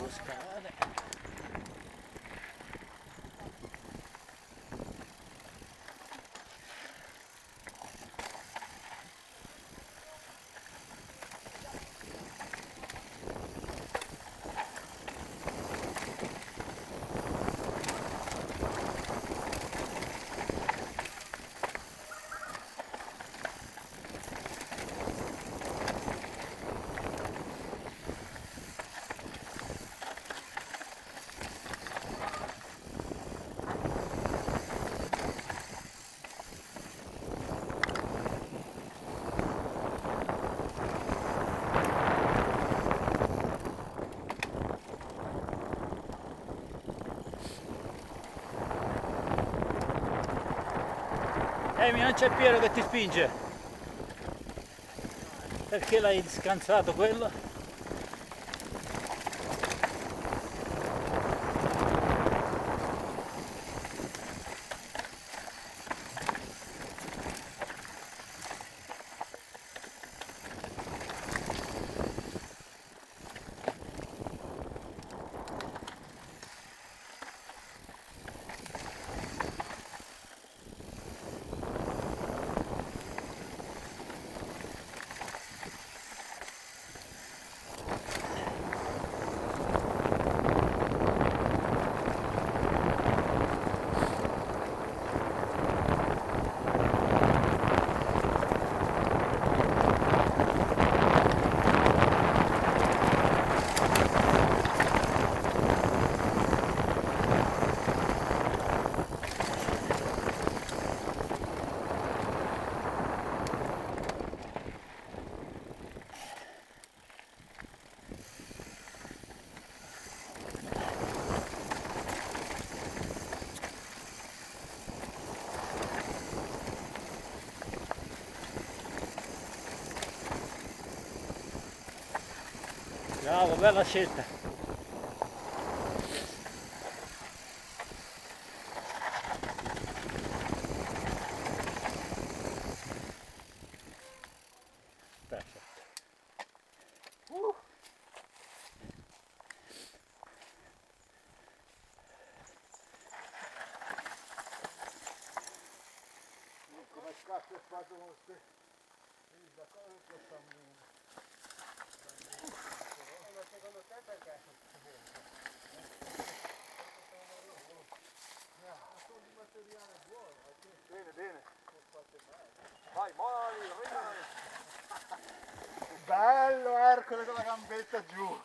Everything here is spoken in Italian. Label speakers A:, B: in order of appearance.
A: devo scavare. Non c'è Piero che ti spinge, perché l'hai scansato quello? Bravo, bella scelta. Perfetto.
B: Come cazzo è fatto con queste? Da cosa possiamo... Secondo te perché è sono di materiale buono, bene, bene. Vai, moli, rimani. Bello Ercole con la gambetta giù.